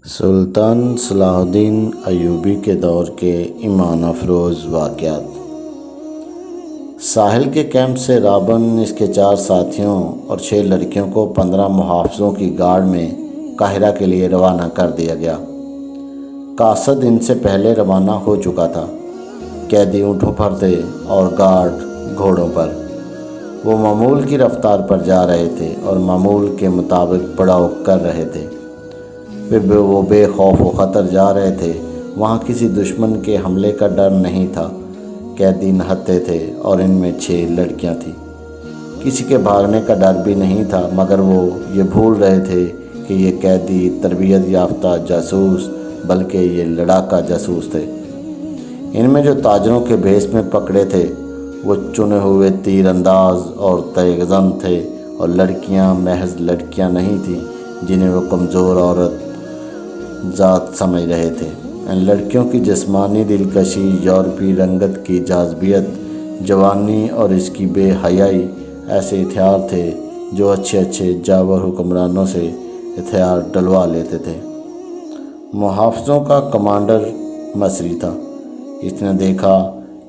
سلطان صلاح الدین ایوبی کے دور کے ایمان افروز واقعات۔ ساحل کے کیمپ سے رابن اس کے 4 ساتھیوں اور 6 لڑکیوں کو 15 محافظوں کی گارڈ میں قاہرہ کے لیے روانہ کر دیا گیا۔ قاصد ان سے پہلے روانہ ہو چکا تھا۔ قیدی اونٹوں پر تھے اور گارڈ گھوڑوں پر۔ وہ معمول کی رفتار پر جا رہے تھے اور معمول کے مطابق پڑاؤ کر رہے تھے۔ وہ بے خوف و خطر جا رہے تھے۔ وہاں کسی دشمن کے حملے کا ڈر نہیں تھا۔ قیدی نہتے تھے اور ان میں 6 لڑکیاں تھیں۔ کسی کے بھاگنے کا ڈر بھی نہیں تھا، مگر وہ یہ بھول رہے تھے کہ یہ قیدی تربیت یافتہ جاسوس بلکہ یہ لڑاکا جاسوس تھے۔ ان میں جو تاجروں کے بھیس میں پکڑے تھے وہ چنے ہوئے تیر انداز اور تیز عزم تھے، اور لڑکیاں محض لڑکیاں نہیں تھیں جنہیں وہ کمزور عورت ذات سمجھ رہے تھے۔ ان لڑکیوں کی جسمانی دلکشی، یورپی رنگت کی جاذبیت، جوانی اور اس کی بے حیائی ایسے ہتھیار تھے جو اچھے جاور حکمرانوں سے ہتھیار ڈلوا لیتے تھے۔ محافظوں کا کمانڈر مصری تھا۔ اس نے دیکھا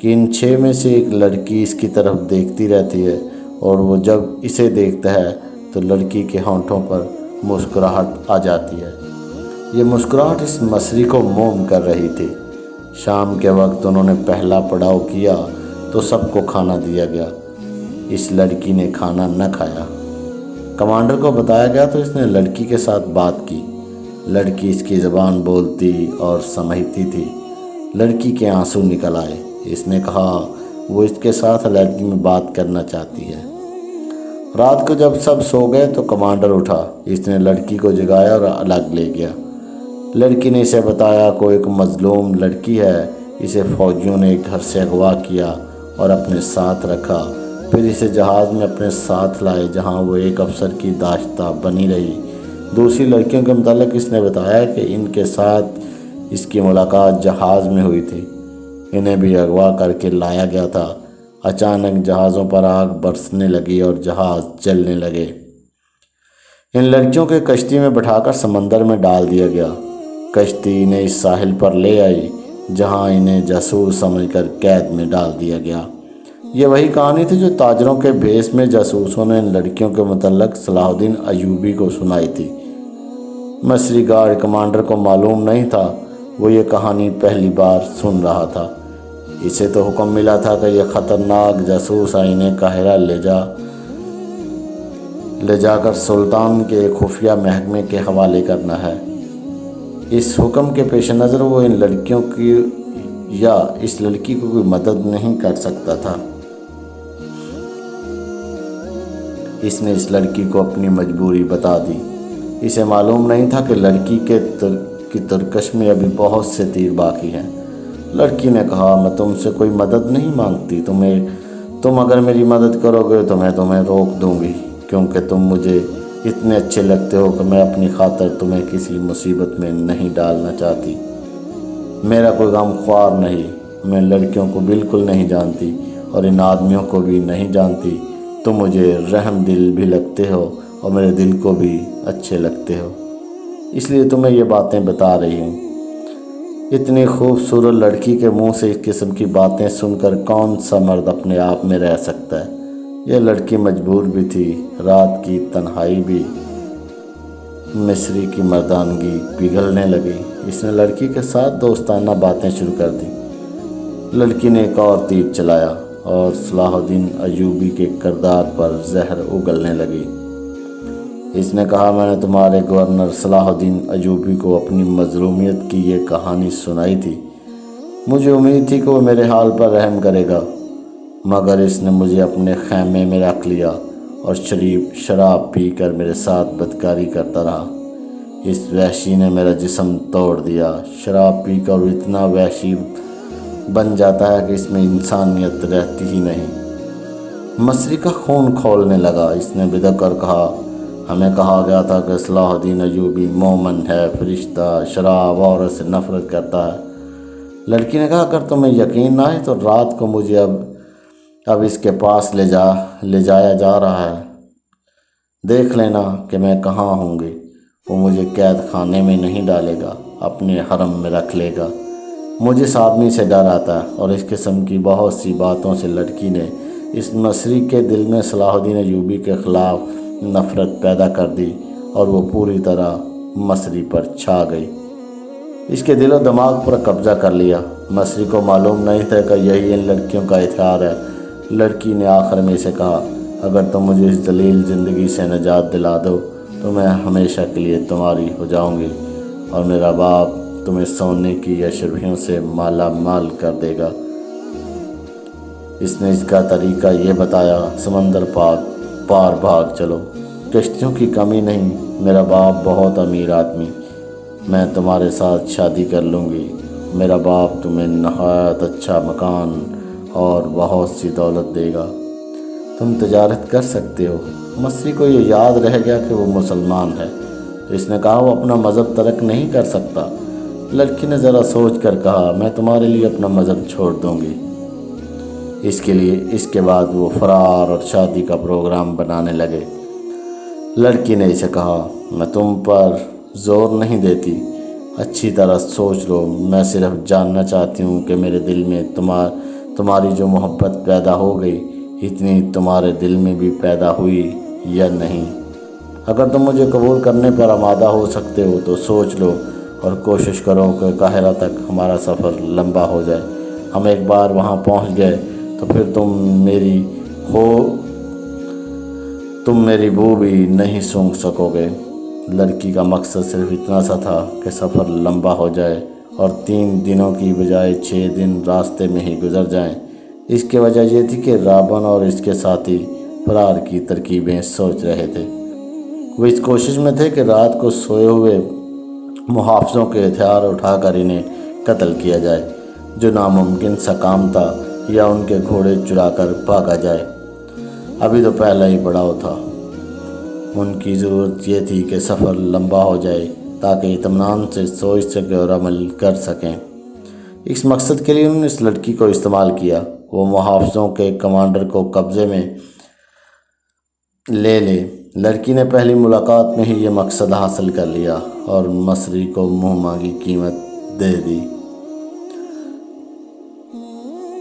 کہ ان 6 میں سے ایک لڑکی اس کی طرف دیکھتی رہتی ہے، اور وہ جب اسے دیکھتا ہے تو لڑکی کے ہونٹوں پر مسکراہٹ آ جاتی ہے۔ یہ مسکراہٹ اس مصری کو موم کر رہی تھی۔ شام کے وقت انہوں نے پہلا پڑاؤ کیا تو سب کو کھانا دیا گیا۔ اس لڑکی نے کھانا نہ کھایا۔ کمانڈر کو بتایا گیا تو اس نے لڑکی کے ساتھ بات کی۔ لڑکی اس کی زبان بولتی اور سمجھتی تھی۔ لڑکی کے آنسو نکل آئے۔ اس نے کہا وہ اس کے ساتھ علیحدگی میں بات کرنا چاہتی ہے۔ رات کو جب سب سو گئے تو کمانڈر اٹھا۔ اس نے لڑکی کو جگایا اور الگ لے گیا۔ لڑکی نے اسے بتایا کہ ایک مظلوم لڑکی ہے، اسے فوجیوں نے گھر سے اغوا کیا اور اپنے ساتھ رکھا، پھر اسے جہاز میں اپنے ساتھ لائے جہاں وہ ایک افسر کی داشتہ بنی رہی۔ دوسری لڑکیوں کے متعلق اس نے بتایا کہ ان کے ساتھ اس کی ملاقات جہاز میں ہوئی تھی۔ انہیں بھی اغوا کر کے لایا گیا تھا۔ اچانک جہازوں پر آگ برسنے لگی اور جہاز جلنے لگے۔ ان لڑکیوں کے کشتی میں بٹھا کر سمندر میں ڈال دیا گیا۔ کشتی انہیں اس ساحل پر لے آئی جہاں انہیں جاسوس سمجھ کر قید میں ڈال دیا گیا۔ یہ وہی کہانی تھی جو تاجروں کے بھیس میں جاسوسوں نے ان لڑکیوں کے متعلق صلاح الدین ایوبی کو سنائی تھی۔ مصری گارڈ کمانڈر کو معلوم نہیں تھا، وہ یہ کہانی پہلی بار سن رہا تھا۔ اسے تو حکم ملا تھا کہ یہ خطرناک جاسوس انہیں قاہرہ لے جا کر سلطان کے خفیہ محکمے کے حوالے کرنا ہے۔ اس حکم کے پیش نظر وہ ان لڑکیوں کی یا اس لڑکی کو کوئی مدد نہیں کر سکتا تھا۔ اس نے اس لڑکی کو اپنی مجبوری بتا دی۔ اسے معلوم نہیں تھا کہ لڑکی کی ترکش میں ابھی بہت سے تیر باقی ہیں۔ لڑکی نے کہا میں تم سے کوئی مدد نہیں مانگتی، تم اگر میری مدد کرو گے تو میں تمہیں روک دوں گی، کیونکہ تم مجھے اتنے اچھے لگتے ہو کہ میں اپنی خاطر تمہیں کسی مصیبت میں نہیں ڈالنا چاہتی۔ میرا کوئی غم خوار نہیں، میں لڑکیوں کو بالکل نہیں جانتی اور ان آدمیوں کو بھی نہیں جانتی۔ تم مجھے رحم دل بھی لگتے ہو اور میرے دل کو بھی اچھے لگتے ہو، اس لیے تمہیں یہ باتیں بتا رہی ہوں۔ اتنی خوبصورت لڑکی کے منہ سے اس قسم کی باتیں سن کر کون سا مرد اپنے آپ میں رہ سکتا ہے؟ یہ لڑکی مجبور بھی تھی۔ رات کی تنہائی بھی مصری کی مردانگی پگھلنے لگی۔ اس نے لڑکی کے ساتھ دوستانہ باتیں شروع کر دی۔ لڑکی نے ایک اور تیر چلایا اور صلاح الدین ایوبی کے کردار پر زہر اگلنے لگی۔ اس نے کہا میں نے تمہارے گورنر صلاح الدین ایوبی کو اپنی مظلومیت کی یہ کہانی سنائی تھی۔ مجھے امید تھی کہ وہ میرے حال پر رحم کرے گا، مگر اس نے مجھے اپنے خیمے میں رکھ لیا اور شراب پی کر میرے ساتھ بدکاری کرتا رہا۔ اس وحشی نے میرا جسم توڑ دیا۔ شراب پی کر اتنا وحشی بن جاتا ہے کہ اس میں انسانیت رہتی ہی نہیں۔ مصری کا خون کھولنے لگا۔ اس نے بدک کر کہا ہمیں کہا گیا تھا کہ صلاح الدین ایوبی مومن ہے، فرشتہ، شراب عورت سے نفرت کرتا ہے۔ لڑکی نے کہا اگر تمہیں یقین نہ آئے تو رات کو مجھے اب اس کے پاس لے جایا جا رہا ہے، دیکھ لینا کہ میں کہاں ہوں گی۔ وہ مجھے قید خانے میں نہیں ڈالے گا، اپنے حرم میں رکھ لے گا۔ مجھے اس آدمی سے ڈر آتا ہے، اور اس قسم کی بہت سی باتوں سے لڑکی نے اس مصری کے دل میں صلاح الدین ایوبی کے خلاف نفرت پیدا کر دی، اور وہ پوری طرح مصری پر چھا گئی، اس کے دل و دماغ پر قبضہ کر لیا۔ مصری کو معلوم نہیں تھا کہ یہی ان لڑکیوں کا ہتھیار ہے۔ لڑکی نے آخر میں اسے کہا، اگر تم مجھے اس ذلیل زندگی سے نجات دلا دو تو میں ہمیشہ کے لیے تمہاری ہو جاؤں گی، اور میرا باپ تمہیں سونے کی اشرفیوں سے مالا مال کر دے گا۔ اس نے اس کا طریقہ یہ بتایا، سمندر پار بھاگ چلو، کشتیوں کی کمی نہیں، میرا باپ بہت امیر آدمی، میں تمہارے ساتھ شادی کر لوں گی، میرا باپ تمہیں نہایت اچھا مکان اور بہت سی دولت دے گا، تم تجارت کر سکتے ہو۔ مصری کو یہ یاد رہ گیا کہ وہ مسلمان ہے۔ اس نے کہا، وہ اپنا مذہب ترک نہیں کر سکتا۔ لڑکی نے ذرا سوچ کر کہا، میں تمہارے لیے اپنا مذہب چھوڑ دوں گی۔ اس کے بعد وہ فرار اور شادی کا پروگرام بنانے لگے۔ لڑکی نے اسے کہا، میں تم پر زور نہیں دیتی، اچھی طرح سوچ لو، میں صرف جاننا چاہتی ہوں کہ میرے دل میں تمہاری جو محبت پیدا ہو گئی، اتنی تمہارے دل میں بھی پیدا ہوئی یا نہیں۔ اگر تم مجھے قبول کرنے پر آمادہ ہو سکتے ہو تو سوچ لو اور کوشش کرو کہ قاہرہ تک ہمارا سفر لمبا ہو جائے۔ ہم ایک بار وہاں پہنچ گئے تو پھر تم میری بو بھی نہیں سونگھ سکو گے۔ لڑکی کا مقصد صرف اتنا سا تھا کہ سفر لمبا ہو جائے اور 3 دنوں کی بجائے 6 دن راستے میں ہی گزر جائیں۔ اس کی وجہ یہ تھی کہ رابن اور اس کے ساتھی فرار کی ترکیبیں سوچ رہے تھے۔ وہ اس کوشش میں تھے کہ رات کو سوئے ہوئے محافظوں کے ہتھیار اٹھا کر انہیں قتل کیا جائے، جو ناممکن سا کام تھا، یا ان کے گھوڑے چرا کر بھاگا جائے۔ ابھی تو پہلا ہی پڑاؤ تھا۔ ان کی ضرورت یہ تھی کہ سفر لمبا ہو جائے تاکہ اطمینان سے سوچ سکیں اور عمل کر سکیں۔ اس مقصد کے لیے انہوں نے اس لڑکی کو استعمال کیا۔ وہ محافظوں کے کمانڈر کو قبضے میں لے لڑکی نے پہلی ملاقات میں ہی یہ مقصد حاصل کر لیا اور مصری کو منہ مانگی قیمت دے دی۔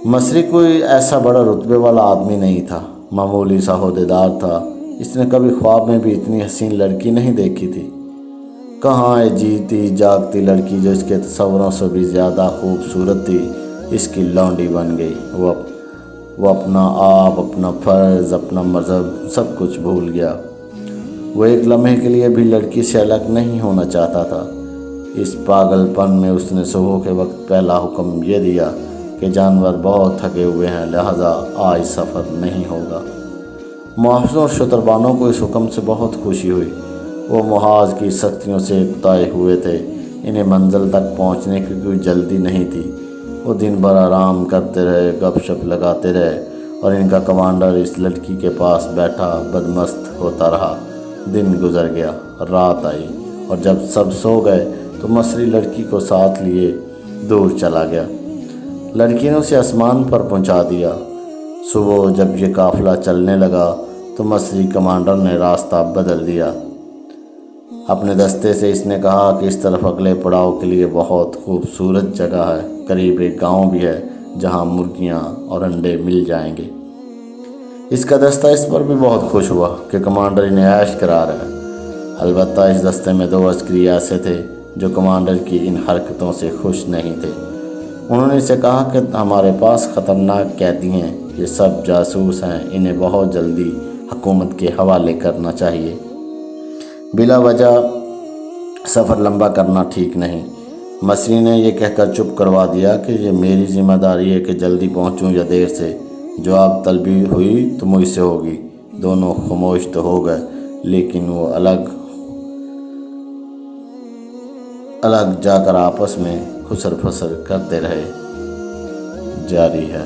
مصری کوئی ایسا بڑا رتبے والا آدمی نہیں تھا، معمولی سا عہدیدار تھا۔ اس نے کبھی خواب میں بھی اتنی حسین لڑکی نہیں دیکھی تھی۔ کہاں ہے جیتی جاگتی لڑکی جو اس کے تصوروں سے بھی زیادہ خوبصورت تھی، اس کی لونڈی بن گئی۔ وہ اپنا آپ، اپنا فرض، اپنا مذہب سب کچھ بھول گیا۔ وہ ایک لمحے کے لیے بھی لڑکی سے الگ نہیں ہونا چاہتا تھا۔ اس پاگل پن میں اس نے صبح کے وقت پہلا حکم یہ دیا کہ جانور بہت تھکے ہوئے ہیں، لہذا آج سفر نہیں ہوگا۔ محافظوں اور شتربانوں کو اس حکم سے بہت خوشی ہوئی۔ وہ محاذ کی سختیوں سے اکتائے ہوئے تھے، انہیں منزل تک پہنچنے کی کوئی جلدی نہیں تھی۔ وہ دن بھر آرام کرتے رہے، گپ شپ لگاتے رہے، اور ان کا کمانڈر اس لڑکی کے پاس بیٹھا بدمست ہوتا رہا۔ دن گزر گیا، رات آئی، اور جب سب سو گئے تو مصری لڑکی کو ساتھ لیے دور چلا گیا۔ لڑکی نے اسے آسمان پر پہنچا دیا۔ صبح جب یہ قافلہ چلنے لگا تو مصری کمانڈر نے راستہ بدل دیا۔ اپنے دستے سے اس نے کہا کہ اس طرف اگلے پڑاؤ کے لیے بہت خوبصورت جگہ ہے، قریب ایک گاؤں بھی ہے جہاں مرغیاں اور انڈے مل جائیں گے۔ اس کا دستہ اس پر بھی بہت خوش ہوا کہ کمانڈر انہیں عیش کرا رہا ہے۔ البتہ اس دستے میں 2 عسکری ایسے تھے جو کمانڈر کی ان حرکتوں سے خوش نہیں تھے۔ انہوں نے اسے کہا کہ ہمارے پاس خطرناک قیدی ہیں، یہ سب جاسوس ہیں، انہیں بہت جلدی حکومت کے حوالے کرنا چاہیے۔ بلا وجہ سفر لمبا کرنا ٹھیک نہیں۔ مصری نے یہ کہہ کر چپ کروا دیا کہ یہ میری ذمہ داری ہے کہ جلدی پہنچوں یا دیر سے، جواب طلبی ہوئی تو مجھ سے ہوگی۔ دونوں خاموش تو ہو گئے، لیکن وہ الگ جا کر آپس میں خسر پھسر کرتے رہے۔ جاری ہے۔